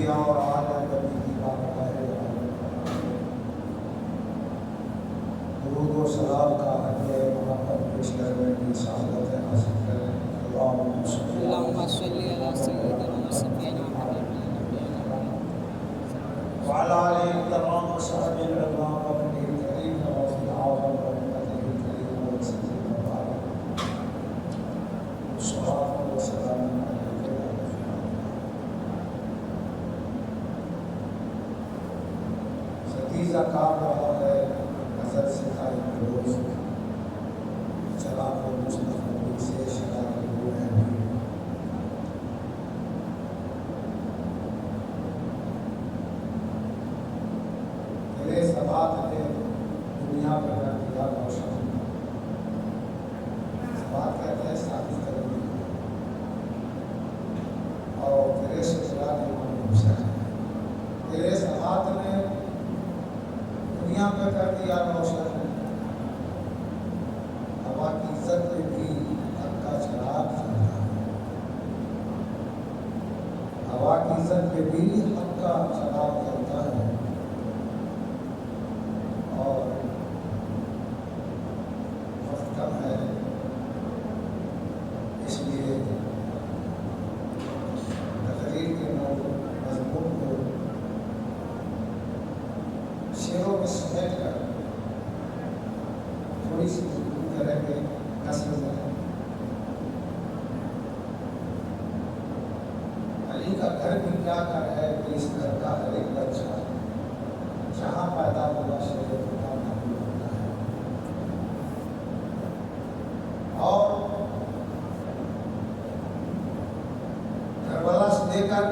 انبیاء اور اعلیٰ نبی کی بارگاہ درود و سلام کا ہدیہ محبت پیش کرنے کی سعادت حاصل کریں۔ اللہم صلی علی سیدنا وعلی آلہ الکرام وصحبہ الکرام وابنہ الکریم وفی العالم وامتہ الکریم وسلم وبارک والصلاۃ والسلام علیہ۔ ستیزہ کام رہا ہے نظر سے قائم روز چلا کو مستقبل سے شراب ہو ہے۔ تیرے ثبات نے دنیا پہ کر دیا روشن۔ ثبات کہتے ہیں ثابت کرنے اور تیرے سے چلا ایمان حسین۔ تیرے ثبات نے دنیا پہ کر دیا روشن۔ ہوا کی عزت میں بھی حق کا چراغ جلتا ہے۔ ہوا کی عزت میں بھی حق کا چراغ جلتا ہے اور وقت کم ہے، اس لیے تقریر کے مضمون کو شعروں میں سمیٹ کر تھوڑی سی گفتگو کریں گے۔ نسل میں علی کا گھر بھی کیا گھر ہے کہ اس گھر کا ہر ایک بچہ جہاں پیدا ہوا شیر خدا نبی ہوتا ہے۔ اور کربلا سے لے کر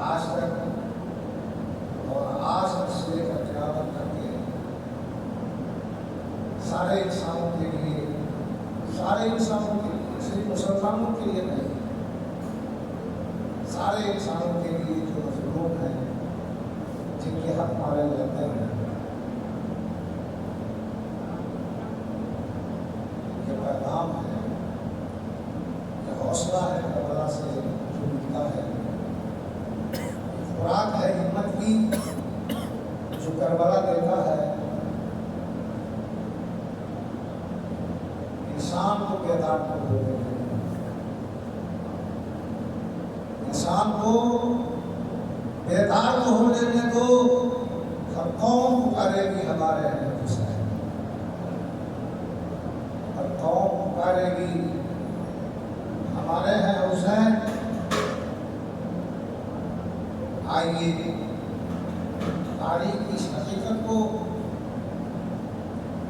آج تک اور آج سے لے کر قیامت تک کے سارے انسانوں کے لیے، سارے انسانوں کے لیے، صرف مسلمانوں کے لیے نہیں، سارے انسانوں کے لیے جو مظلوم ہیں، جن کے حق مارے جاتے ہیں، یہ پیغام ہے، یہ حوصلہ ہے کربلا سے جو ملتا ہے، خوراک ہے ہمت کی جو کربلا دیتا ہے۔ انسان کو بیدار کو ہونے دے، انسان کو بیدار کو ہونے دے دو، ہر قوم پکارے گی ہمارے ہیں حسین، ہر قوم پکارے گی ہمارے ہیں حسین۔ آئیے تاریخ کی اس حقیقت کو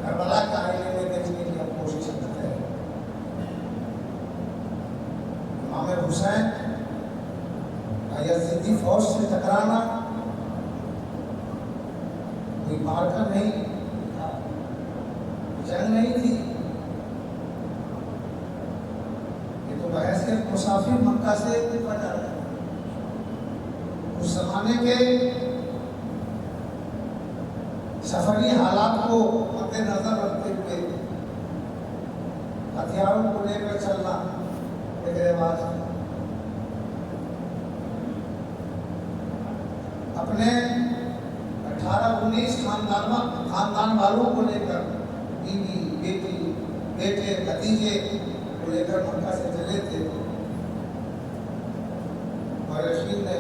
کربلا کے آئینے میں دیکھنے کی ہم کوشش کرتے ہیں۔ امام حسین یزیدی فوج سے ٹکرانا کوئی مارکا نہیں، جنگ نہیں تھی، یہ تو بحیثیت مسافر مکہ سے نکلا ہے۔ اس زمانے کے سفری حالات کو مد نظر رکھتے ہوئے ہتھیاروں کو لے کر چلنا ایک رواج ہے۔ اپنے 18-19 خاندان والوں کو لے کر، بیوی، بیٹی، بیٹے، بھتیجے کو لے کر مکہ سے چلے تھے۔ مورخین نے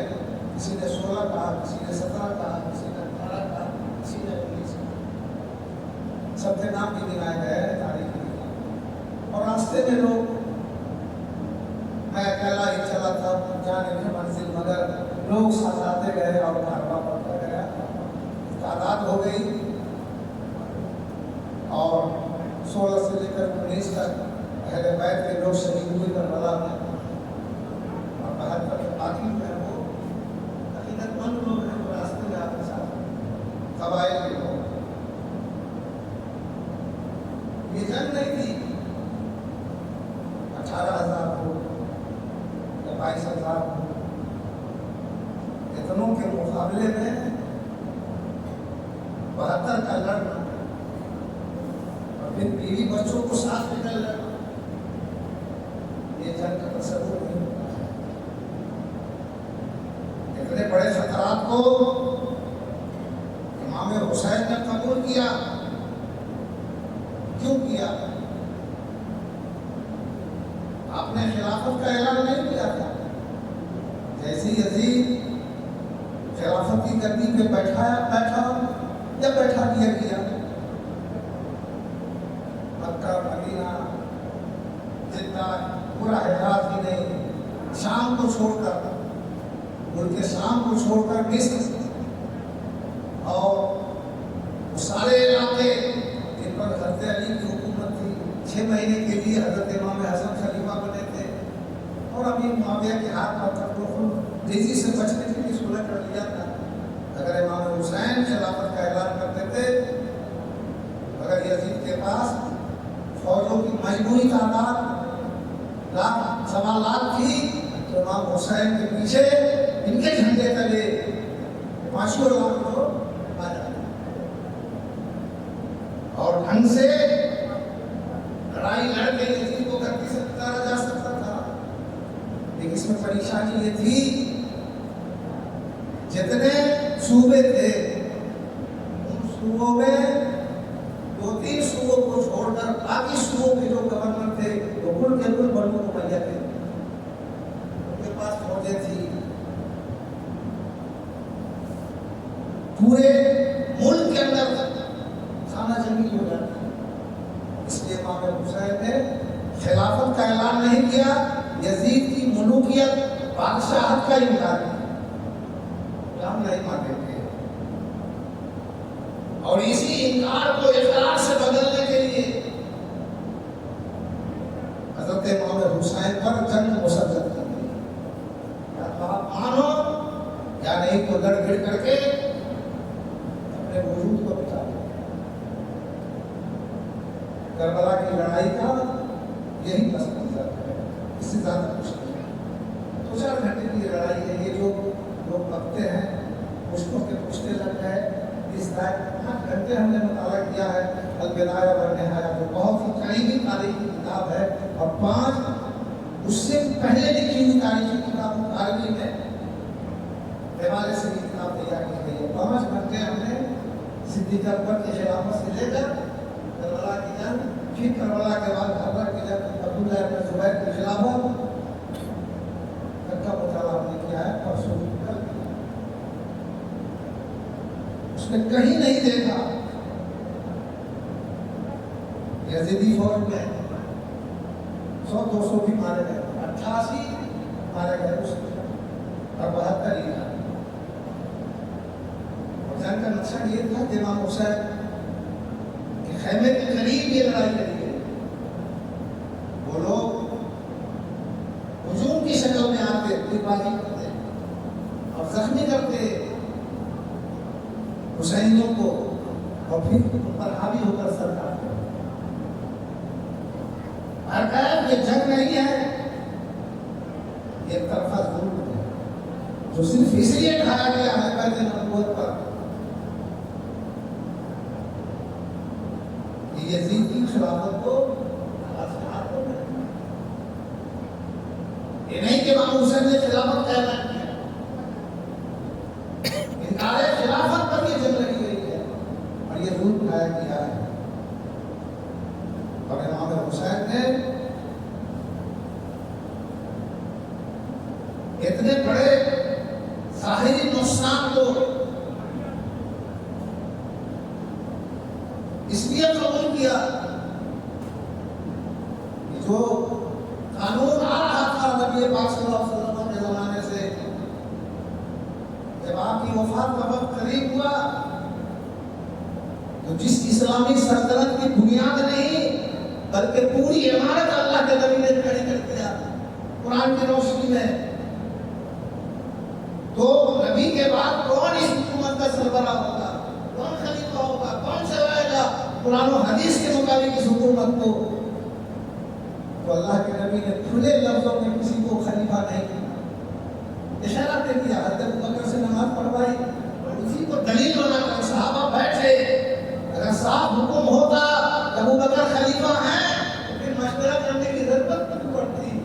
کسی نے 16 کہا، کسی نے 17 کہا، کسی نے 18 کہا، کسی نے 19 کہا، سب کے نام بھی گنائے گئے ہیں تاریخ میں۔ اور راستے میں لوگ، میں اکیلا ہی چلا تھا جانے کی منزل، مگر لوگ ساتھ آتے گئے اور کارواں بڑھتا گیا، تعداد ہو گئی اور 16 سے لے کر 19 تک اہل بیت کے لوگ شہید ہوئے کربلا میں، اور 72 کے باقی میں وہ عقیدت مند لوگ ہیں جو راستے میں آپ کے ساتھ قبائل کے لوگ۔ یہ جنگ نہیں تھی 18,000 ہو یا 22,000 ہو، اتنوں کے مقابلے میں 72 کا لڑنا اور پھر بیوی بچوں کو ساتھ لے کر لڑنا، یہ جنگ کا تصور نہیں ہوتا ہے۔ اتنے بڑے خطرات کو امام حسین نے قبول کیا. کیوں کیا؟ آپ نے خلافت کا اعلان نہیں کیا تھا. جیسے یزید خلافت کی گدی پہ بیٹھا دیا گیا. مکہ، مدینہ، جدہ، پورا حجاز ہی نہیں، شام کو چھوڑ کر، ملک شام کو چھوڑ کر مصر اور وہ سارے علاقے جن پر حضرت علی کی حکومت تھی، 6 مہینے کے لیے حضرت امام حسن خلیفہ بنے تھے اور ابھی معاویہ کے ہاتھ پر تیزی سے بچنے کے لیے صلح کر لیا تھا. اگر امام حسین خلافت کا اعلان کرتے تھے، اگر یزید کے پاس فوجوں کی مجموعی تعداد 1,00,000 تھی تو امام حسین کے پیچھے ان کے جھنڈے تلے 500 لاکھ لوگ آ جاتے اور ڈھنگ سے لڑائی لڑ کے یزید کو گھر سے اتارا جا سکتا تھا. لیکن اس میں پریشانی یہ تھی، جتنے صوبے تھے ان صوبوں میں 2-3 صوبوں کو چھوڑ کر باقی صوبوں کے جو گورنر تھے وہ کل کے کل بنو امیہ تھے. ان کے پاس فوجیں تھی، پورے ملک کے اندر خانہ جنگی ہو جاتی. اس لیے امام حسین نے خلافت کا اعلان نہیں کیا، یزید کی ملوکیت بادشاہت کا انکار کیا. ہم نہیں مانتے تھے اور اسی انکار کو اقرار سے بدلنے کے لیے حضرت امام حسین پر جنگ مسلط کر دی. یا تو آپ مانو یا نہیں تو لڑ بھڑ کر کے اپنے وجود کو بچا لو. کربلا کی لڑائی کا یہی پس منظر ہے، اس سے زیادہ کچھ نہیں. 2-4 گھنٹے کی لڑائی ہے. یہ جو لوگ بکتے ہیں مشکوں کے پوچھتے لگ گئے. اس 8 گھنٹے ہم نے مطالعہ کیا ہے البدایہ والنہایہ، جو بہت ہی قریبی تاریخی کتاب ہے، اور 5 اس سے پہلے لکھی ہوئی تاریخی کتابوں عربی میں حوالے سے بھی کتاب تیار کی گئی ہے. 5 گھنٹے ہم نے صدیق اکبر کی خلافت سے لے کر کربلا کی جنگ، پھر کربلا کے بعد حرہ کی جنگ، عبداللہ بن زبیر کی خلافت کا مطالعہ ہم نے کیا ہے. پرسوں اس نے کہیں نہیں دیکھا یزیدی فوج میں 100-200 بھی مارے گئے، 88 مارے گئے اس میں اور 72 ہی تھا. اور جنگ کا نقشہ یہ تھا کہ امام حسین کے خیمے کے قریب یہ لڑائی لڑی گئی. وہ لوگ ہجوم کی شکل میں آتے، کوئی بازی کرتے اور زخمی کرتے حسینیوں کو اور پھر ان پر حاوی ہو کر سر کاٹتے. یہ جنگ نہیں ہے، ایک طرفہ ظلم ہے جو صرف اس لیے ڈھایا گیا ہے بیت نبوت پر کہ یزید کی خلافت کو ہاتھ ہو گئے. یہ نہیں کہ امام حسین نے خلافت کا اعلان کیا، انکار خلافت پر یہ جنگ لگی گئی ہے اور یہ ظلم ڈھایا گیا ہے. اور امام حسین نے اتنے بڑے ظاہری نقصان کو اس لیے قبول کیا کہ جو قانون آ رہا تھا نبی پاک صلی اللہ علیہ وسلم کے زمانے سے، جب آپ کی وفات کا وقت قریب ہوا تو جس اسلامی سلطنت کی بنیاد نہیں بلکہ پوری عمارت اللہ کے نبی نے کھڑی کر دیا قرآن کی روشنی میں، تو نبی کے بعد کون اس حکومت کا سربراہ ہوگا، کون خلیفہ ہوگا، کون چلائے گا قرآن و حدیث کے مطابق اس حکومت کو؟ تو اللہ کے نبی نے کھلے لفظوں میں کسی کو خلیفہ نہیں کیا، اشارہ دے دیا. حضرت ابوبکر سے نماز پڑھوائی اور اسی کو دلیل بنا کر صحابہ بیٹھے. اگر صاف حکم ہوتا کہ ابوبکر خلیفہ ہیں تو پھر مشورہ کرنے کی ضرورت نہیں پڑتی،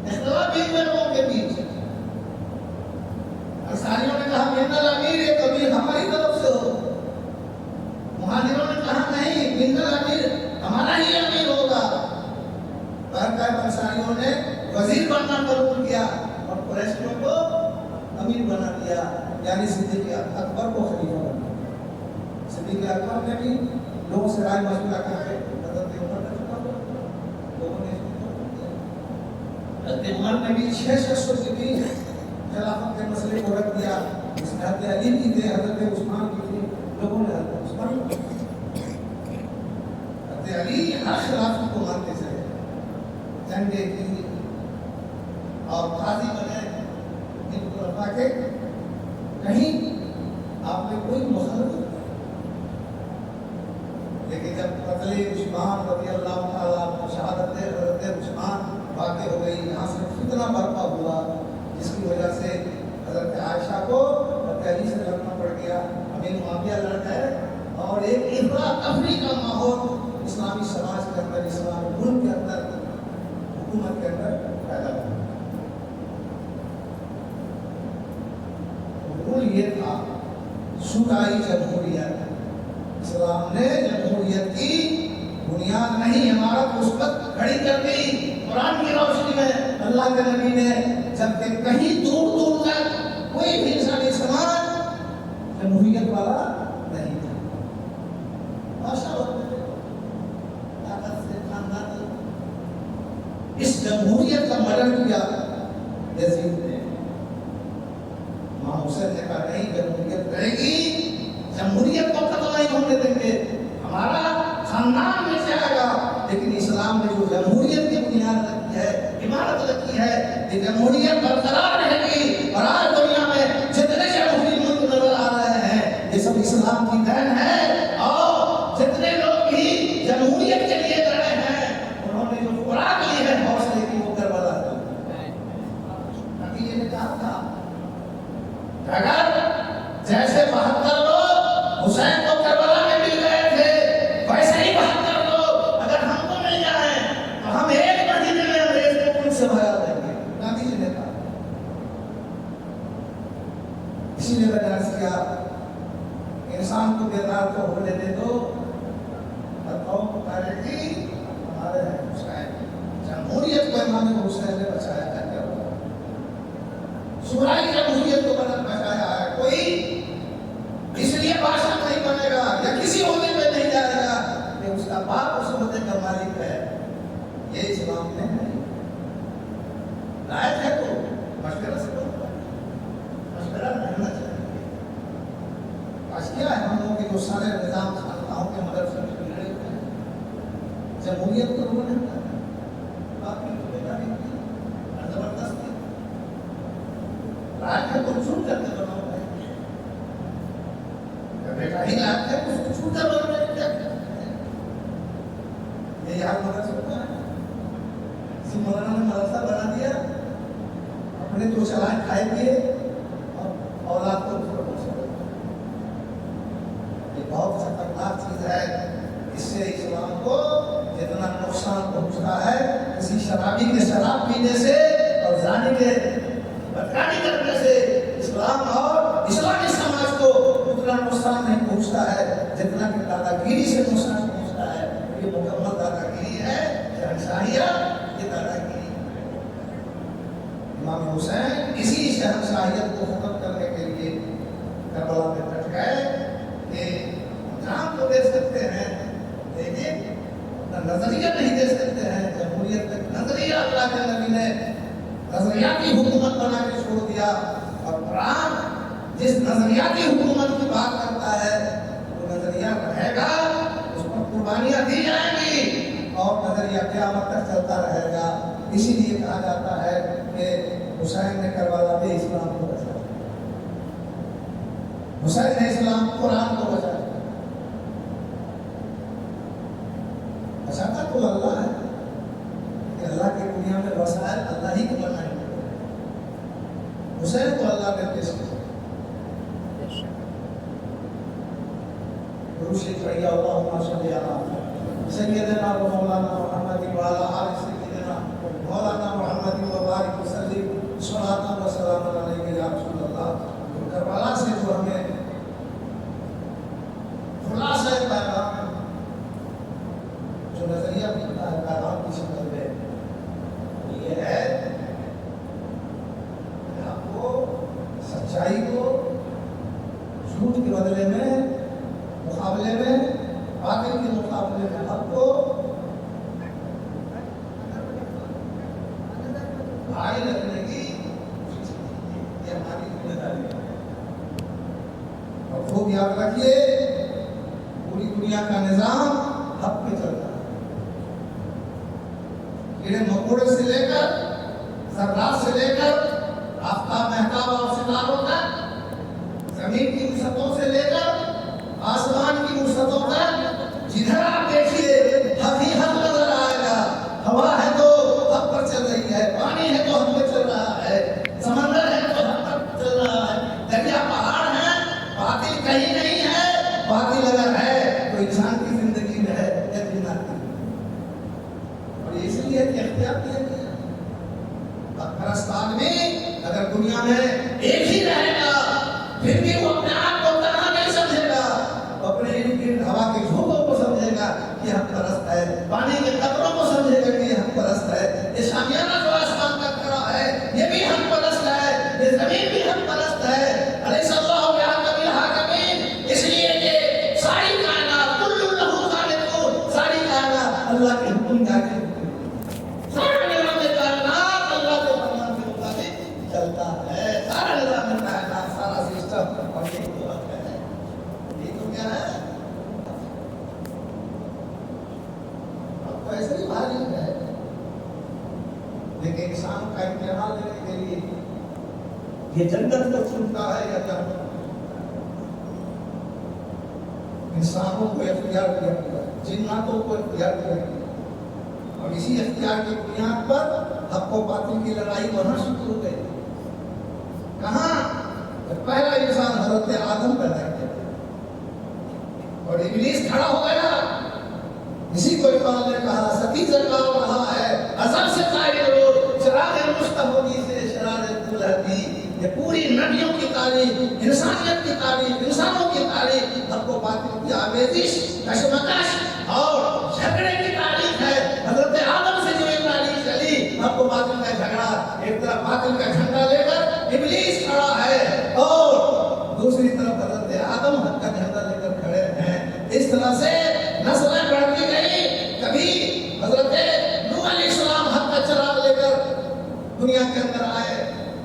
اختلاف بھی لوگوں کے بیچ. منل امیر ہمارا ہی امیر ہوگا. انصاریوں نے وزیر بننا قبول کیا اور قریشیوں کو امیر بنا دیا، یعنی صدیق اکبر کو خلیفہ بنا دیا. صدیق اکبر نے بھی لوگوں سے رائے مشورہ کر کے حضرت عمر نے چنا لوگوں نے حضرت عمر نے بھی 600 کی خلافت کے مسئلے کو رکھ دیا. اس میں حضرت علی کی تھے، حضرت عثمان کی تھی، لوگوں نے حضرت عثمان حضرت علی ہر خلافت کو مانتے تھے. جنگیں کی اور قاضی بنے ان خلفاء کے، کہیں آپ نے کوئی مخالفت نہیں. لیکن جب قتل عثمان رضی اللہ تعالیٰ شہادت حضرت عثمان واقع ہو گئی، یہاں سے فتنہ برپا ہوا جس کی وجہ سے حضرت عائشہ کو حضرت علی سے لڑنا پڑ گیا. امیر معاویہ لڑ گئے اور ایک افرا تفری کا ماحول اسلامی سماج کے اندر، اسلامی ملک کے اندر، حکومت کے اندر پیدا ہوا. رول یہ تھا صوبائی جمہوریت. اسلام نے جمہوریت کی بنیاد نہیں، عمارت مثبت کھڑی کر دی. قرآن کی روشنی میں اللہ کے نبی نے جب کہ کہیں دور دور تک کوئی بھی انسانی سماج جمہوریت والا نہیں تھا. طاقت سے خاندان اس جمہوریت کا مدد کیا یزید نے. امام حسین نے کہا نہیں، جمہوریت رہے گی، جمہوریت کو ختم نہیں ہونے دیں گے، ہمارا خاندان میں سے آئے گا. لیکن اسلام نے جو جمہوریت کی بنیاد رکھی ہے، عمارت رکھی ہے، یہ جمہوریت برقرار رہے گی. اور آج دنیا میں جتنے جمہوری ملک نظر آ رہے ہیں یہ سب اسلام کی دین ہے. اور جتنے لوگ بھی جمہوریت کے لیے لڑے ہیں انہوں نے جو خوراک لی ہے حوصلے کی، وہ کربلا نبی نے کہا تھا اگر جیسے 72 لوگ حسین کو کربلا میں مل گئے تھے، ویسے ہی 72 لوگ اگر ہم کو مل جائیں تو ہم ایک مہینے میں انگریز کو ان سے بھگا دیں گے. گاندھی جی نے کہا. اسی نے وجہ سے کیا انسان کو بیدار تو ہونے دے دو، قوم پکارے گی ہمارے حسین. جمہوریت کو امام حسین نے بچایا ہے. کیا ہوا؟ صوبائی جمہوریت کو بچایا ہے. کوئی اس لیے بادشاہ نہیں بنے گا یا کسی عہدے پہ نہیں جائے گا کہ اس کا باپ اس عہدے کا مالک ہے. یہ اسلام میں ہے. لائق ہے تو مشورہ سے بولتا ہے، مشورہ رہنا چاہیے. آج کیا ہے ہم لوگوں کے جو سارے نظام خانقاہوں کے مدد سے بگڑے ہوئے ہیں، جمہوریت کو روک نہیں کرتا. باقی تو بیٹا بھی زبردستی لائق ہے تو چھوٹ کرتے بناؤ گے. بیٹا ہی لائق ہے اس کو چھوٹ کر بناؤ گے. کیا کرتے ہیں یہ یاد مدد ہوتا ہے. کسی مولانا نے مدرسہ بنا دیا، اپنے تو چلائے کھائے دیے اور اولاد کو بہت خطرناک چیز ہے. اس سے اسلام کو جتنا نقصان پہنچتا ہے کسی شرابی کے شراب پینے سے اور زانی کے بدکاری کرنے سے، اسلام اور اسلامی سماج کو اتنا نقصان نہیں پہنچتا ہے جتنا کہ دادا گیری سے نقصان پہنچتا ہے. یہ مکمل دادا گیری ہے، شہنشاہیہ یہ دادا گیری. امام حسین اسی شہنشاہیت کو ختم کرنے کے لیے کربلا میں ڈٹ گئے کہ جان تو دے سکتے ہیں لیکن نظریہ نہیں دے سکتے ہیں. جمہوریت کا نظریہ اللہ کے نبی نے نظریاتی حکومت بنا کے چھوڑ دیا. اور قرآن جس نظریاتی حکومت کی بات کرتا ہے وہ نظریہ رہے گا، اس پر قربانیاں دی جائیں گی اور نظریہ قیامت تک چلتا رہے گا. اسی لیے کہا جاتا ہے کہ حسین نے کربلا میں اسلام کو بچایا. حسین نے اسلام قرآن کو بچایا. بچاتا تو اللہ ہے کہ اللہ کی دنیا میں وسائل اللہ ہی کو بنائے. حسین کو اللہ نے پیش کیا. شریف پڑھیے اللہم صلی علی سیدنا و مولانا محمد وعلی آل سیدنا مولانا محمد وبارک وسلم صلاۃ و سلام علیک یا رسول اللہ. کربلا سے جو ہمیں خلاصہ پیغام مقابلے میں باطل کے مقابلے میں حق کو بھائی رکھنے کی یہ ہماری ذمہ داری ہے. اور خوب یاد رکھیے پوری دنیا کا نظام حق پہ چل رہا ہے. کیڑے مکوڑے سے لے کر ذرات سے لے کر آفتاب مہتاب اور ستاروں تک, زمین کی وسعتوں سے لے کر آسمان کی وسعتوں تک, جدھر آپ دیکھیے حق ہی حق نظر آئے گا. ہوا ہے تو حق پر چل رہی ہے, پانی ہے تو حق پہ چل رہا ہے, سمندر ہے تو حق پر چل رہا ہے, دریا پہاڑ ہے, باطل کہیں نہیں ہے. باطل اگر ہے تو انسان کی زندگی میں ہے یا جنات کی. اور اس لیے کہ اختیار کیا گیا حق پرست آدمی اگر دنیا میں ایک ہی رہے گا پھر بھی وہ اپنے آپ کو تنہا نہیں سمجھے گا. اپنے ارد گرد ہوا کے جھونکوں کو سمجھے گا کہ حق پرست ہے, پانی کے قطروں کو سمجھے گا کہ یہ حق پرست ہے, یہ شامیانہ جو آسمان کا کھڑا ہے یہ بھی حق پرست ہے, یہ زمین بھی حق پرست ہے. علیہ اللہ بحق الحاکمین, اس لیے کہ ساری کائنات کل لہ قانتون, ساری کائنات اللہ کے حکم کا ہے. سارا نظام کائنات اللہ کے فرمان کے مطابق چلتا ہے. سارا نظام کائنات, سارا سسٹم, اور یہ تو حق ہے. یہ تو کیا ہے, اب ایسے ہی بھاری ہے. لیکن انسان کا امتحان لینے کے لیے یہ جنت کو چنتا ہے یا جہنم. انسانوں کو اختیار دیا گیا, جناتوں کو اختیار دیا گیا, اور اسی اختیار کی بنیاد پر حق و باطل کی لڑائی وہاں شروع ہو گئی. کہاں؟ پہلا انسان حضرت آدم پیدا کیا اور ابلیس کھڑا ہو گیا. اسی کو اقبال نے کہا ستی جگاؤ رہا ہے ازل سے قائل لوگ, چراغ مصطفی سے شرار دلہدی. یہ پوری نبیوں کی تاریخ, انسانیت کی تاریخ, انسانوں کی تاریخ, حق و باطل کی آمیزش, کشمکش اور جھگڑے کی تاریخ ہے. حضرت آدم سے جو یہ تاریخ چلی, حق و باطل کا جھگڑا, ایک طرف باطل کا جھنڈا لے کر ابلیس کھڑا ہے اور دوسری طرف حضرت آدم حق کا جھنڈا لے کر کھڑے ہیں. اس طرح سے نسلیں بڑھتی گئی. کبھی حضرت نوح علیہ السلام حق کا چراغ لے کر دنیا کے اندر آئے,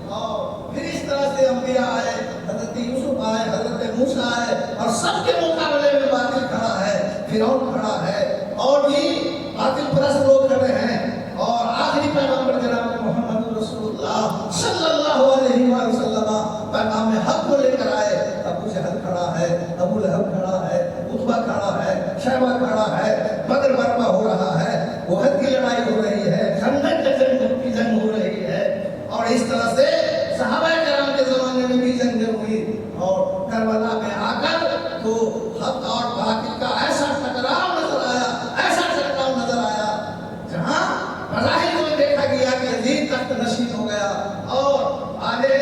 اور پھر اس طرح سے انبیاء آئے, حضرت یوسف آئے, حضرت موسیٰ آئے, اور سب کے مقابلے میں باطل کھڑا ہے, فرعون کھڑا ہے, اور بھی باطل پرست لوگ کھڑے ہیں. اور آخری پیغمبر جناب محمد رسول اللہ صلی اللہ علیہ وسلم پیغام حق کو لے کر آئے. ابو جہل کھڑا ہے, ابو لہب کھڑا ہے, عتبہ کھڑا ہے, شیبہ کھڑا ہے, بدر برپا ہو رہا ہے, احد کی لڑائی ہو رہی ہے, خندق کی جنگ ہو رہی ہے, اور اس طرح سے صحابہ کرام کے زمانے میں بھی جنگیں ہوئی. اور کربلا میں آ کر تو حق اور باطل کا ایسا ٹکراؤ نظر آیا, ایسا ٹکراؤ نظر آیا, جہاں بظاہر کو دیکھا گیا کہ یزید تخت نشین ہو گیا, اور آلے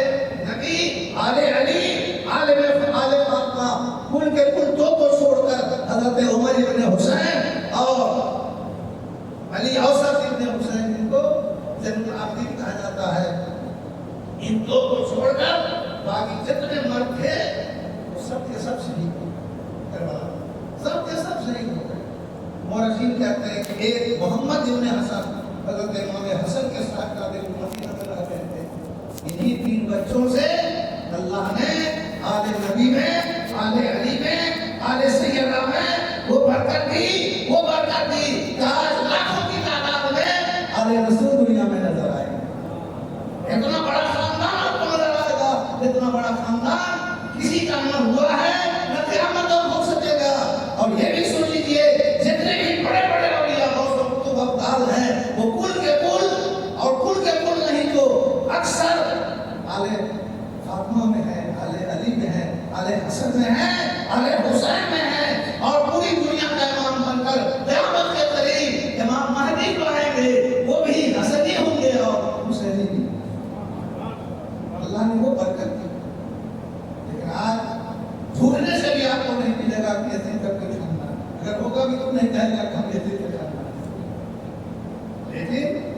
نبی, آلے علی, آلے فاطمہ, کل کے کل دو کو چھوڑ کر حضرت عمر ابن حسین اور علی اوسط ابن حسین, ان کو زین العابدین کہا جاتا ہے, ان دو کو چھوڑ کر باقی جتنے مرد تھے وہ سب کے سب شہید ہو گئے. سب کے سب شہید ہو گئے. مورخین کہتے ہیں کہ ایک محمد ابن حسن, حضرت امام حسن کے ساتھ مدینہ میں رہتے تھے. انہی تین بچوں سے اللہ نے آل نبی میں, آل علی میں, آل سیدہ میں وہ برکت دی, وہ برکت دی کہ آج لاکھوں کی تعداد میں آل رسول دنیا میں نظر آئے. اتنا بڑا خاندان آپ کو نظر آئے گا, اتنا بڑا خاندان کسی کا نہ ہوا ہے نہ قیامت تک ہو سکے گا. اور یہ بھی سن لیجیے جتنے بھی بڑے بڑے اولیاء غوث و قطب ابدال ہیں وہ کل کے کل, اور کل کے کل نہیں تو اکثر آل فاطمہ میں ہیں, آل علی میں ہیں, آل حسن میں ہیں, آل حسین میں ہیں, اور پوری دنیا کا امام بن کر قیامت کے قریب امام مہدی کو آئیں گے, وہ بھی حسنی ہوں گے اور حسینی بھی. اللہ نے وہ برکت دی. لیکن آج جھوٹنے سے بھی آپ کو نہیں ملے گا کہ یزید کا کوئی خاندان, اگر ہوگا بھی تو نہیں کہے گا کہ ہم یزید کا خاندان. لیکن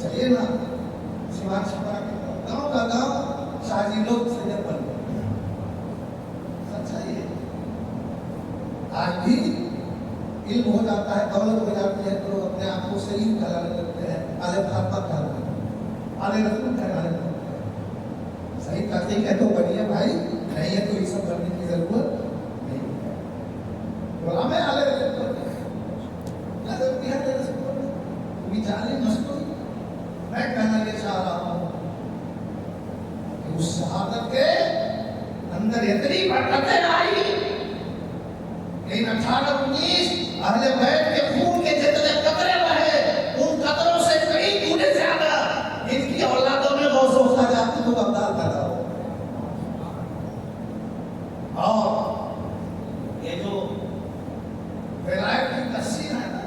چلیے نا, سیوان چھپا کے گاؤں کا گاؤں شاہجی لوگ سید بن گئے. علم ہو جاتا ہے، دولت ہو جاتی ہے، تو لوگ اپنے آپ کو سید کہلانے لگتے ہیں، اعلی محبت کہلانے لگتے ہیں، اعلی رسول کہلانے لگتے ہیں۔ صحیح تحقیق ہے تو بنیے بھائی، نہیں ہے تو یہ سب کرنے کی ضرورت نہیں ہے۔ غلام اعلی رسول بننے کیا ضروری ہے؟ رسول بننے کوئی جانے مستوری۔ میں کہنا یہ چاہ رہا ہوں کہ اس شہادت کے اندر اتنی برکتیں آئی، لیکن 18-19 اہل بیت کے خون کے جتنے قطرے رہے، ان قطروں سے کئی گنے زیادہ ان کی اولادوں میں غوث و خواجہ کو ابدال پیدا ہو۔ اور یہ جو ولایت کی تفسیر ہے نا،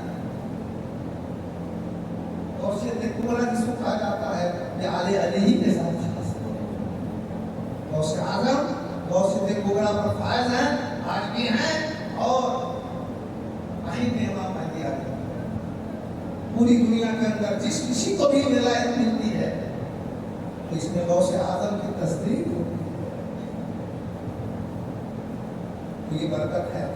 غوثیت کبریٰ جس کو کہا جاتا ہے، یہ علی علیہ کے ساتھ غوث اعظم غوثیت کبریٰ پر فائز ہیں، آج بھی ہیں، اور آخر میں امام مہدی آ گئے۔ پوری دنیا کے اندر جس کسی کو بھی ولایت ملتی ہے تو اس میں غوث اعظم کی تصدیق ہوتی ہے، تو یہ برکت ہے۔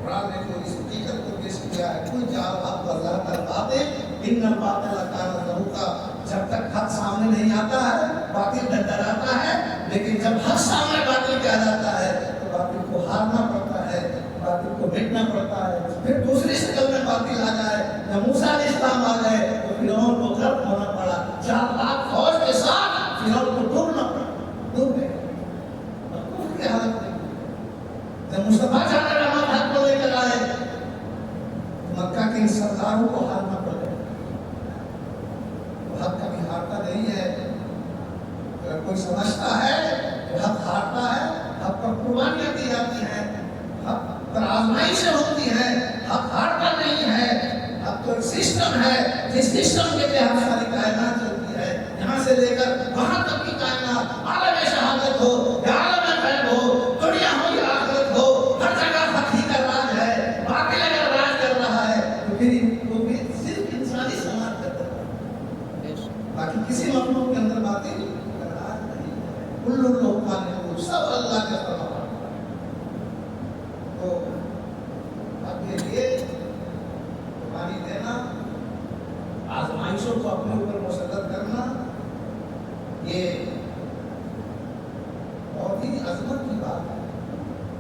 قرآن نے جو اس حقیقت کو پیش کیا ہے، کوئی جا حق و ظاہر الباطل ان الباطل کان زہوقا، جب تک حق سامنے نہیں آتا ہے باطل ڈراتا ہے، لیکن جب حق سامنے باطل کے آ جاتا ہے تو باطل کو ہارنا پڑتا ہے، باطل کو مٹنا پڑتا ہے۔ پھر دوسری شکل میں باطل آ جائے، جب موسیٰ علیہ السلام آ گئے تو فرعون کو غرق ہونا پڑا، 4 لاکھ فوج کے ساتھ فرعون کو ڈوبنا پڑا، ڈوب گئے اور کفر کی حالت میں۔ جب مصطفیٰ جان رحمت حق کو لے کر آئے تو مکہ کے ان سرداروں کو ہارنا پڑا۔ تو حق کبھی ہارتا نہیں ہے۔ اگر کوئی سمجھتا ہے کہ حق ہارتا ہے، حق پر قربانیاں دی جاتی ہیں، حق پر آزمائشیں ہوتی ہیں، حق ہارتا نہیں ہے۔ حق تو ایک سسٹم ہے، جس سسٹم کے تحت ساری کائنات چلتی ہے، یہاں سے لے کر وہاں تک کی کائنات، عالم شہادت ہو یا عالم غیب ہو، دنیا ہو یا آخرت ہو، ہر جگہ حق ہی کا راج ہے۔ باطل اگر راج کر رہا ہے تو پھر صرف انسانی سماج کرتا ہے، باقی کسی مخلوق کے اندر باطل راج نہیں ہے۔ کل لوگ مانے سب اللہ کے فرمان۔ تو اب کے لیے قربانی دینا، آزمائشوں کو اپنے اوپر مسلط کرنا، یہ بہت ہی عظمت کی بات ہے۔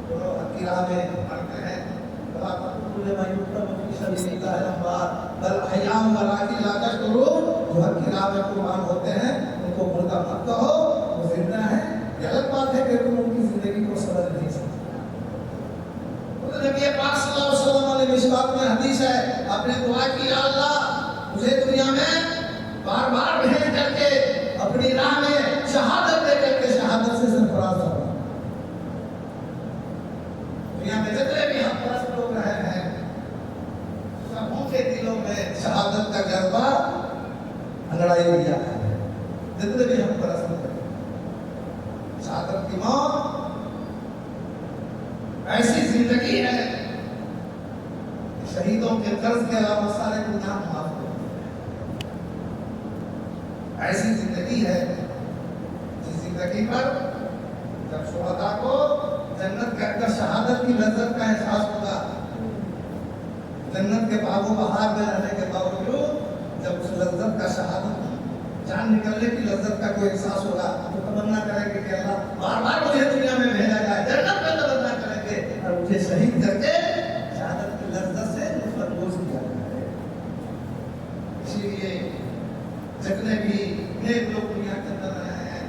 تو لوگ حق کی راہ میں پڑھتے ہیں، بلا تقولوا لمن يقتل في سبيل الله اموات بل احياء ولكن لا تشعرون۔ جو حق کی راہ میں قربان ہوتے ہیں ان کو مردہ مت کہو، وہ زندہ ہیں۔ یہ الگ بات ہے کہ تم ان کی زندگی کو سمجھ نہیں سکتے۔ نبی پاک صلی اللہ علیہ وسلم علیہ مسواک میں حدیث ہے، آپ نے دعا کی، یا اللہ مجھے دنیا میں بار بار بھیج کر کے اپنی راہ میں شہادت دے کر کے شہادت سے سرفراز ہو۔ دنیا میں جتنے بھی حق پرست لوگ رہے ہیں سبوں کے دلوں میں شہادت کا جذبہ انگڑائی لیا ہے۔ جتنے بھی حق پرست لوگ ہیں، شہادت کی موت ایسی زندگی ہے، شہیدوں کے قرض کے علاوہ سارے گناہ معاف کرتے ہیں۔ ایسی زندگی ہے جس زندگی پر جب شہداء کو جنت کے اندر شہادت کی لذت کا احساس ہوگا، جنت کے باغ و بہار میں رہنے کے باوجود جب اس لذت کا شہادت جان نکلنے کی لذت کا کوئی احساس ہوگا تو تمنا کریں گے کہ اللہ بار بار مجھے دنیا میں بھیجا جائے، جنت میں تمنا کریں گے اور مجھے شہید کر کے شہادت کی لذت سے مفروض کیا جائے۔ اسی لیے جتنے بھی نیک لوگ دنیا کے اندر رہے ہیں،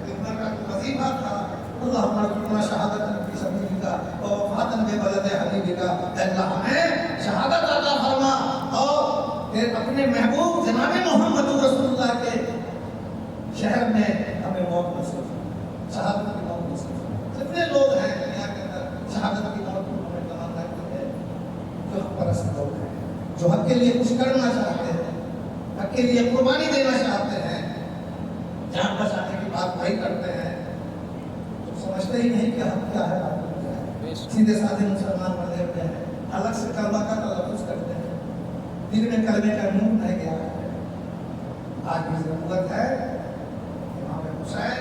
ان کا وظیفہ تھا اللہم ارزقنا شہادت فی سبیلک و وفاۃ ببلد حبیبک، اے اللہ ہمیں شہادت عطا فرما اور پھر اپنے محبوب جناب محمد رسول اللہ کے شہر میں ہمیں موت نصیب فرما، شہادت کی موت نصیب فرما۔ جتنے لوگ ہیں دنیا کے اندر شہادت کی موت کو ہمیں تمنا کی ہے، جو حق پرست لوگ ہیں، جو حق کے لیے کچھ کرنا چاہتے ہیں، حق کے لیے قربانی دینا چاہتے ہیں، جان بچانے کی بات وہی کرتے ہیں، تو سمجھتے ہی نہیں کہ حق کیا ہے، باطل کیا ہے، سیدھے سادھے مسلمان بنے ہوئے ہیں، الگ سے کلمہ کا تلفظ کرتے ہیں، دل میں کلمے کا نور نہیں گیا ہے۔ آج بھی ضرورت ہے امام حسین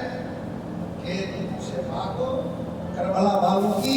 کے سے پاک ہو، کربلا والوں کی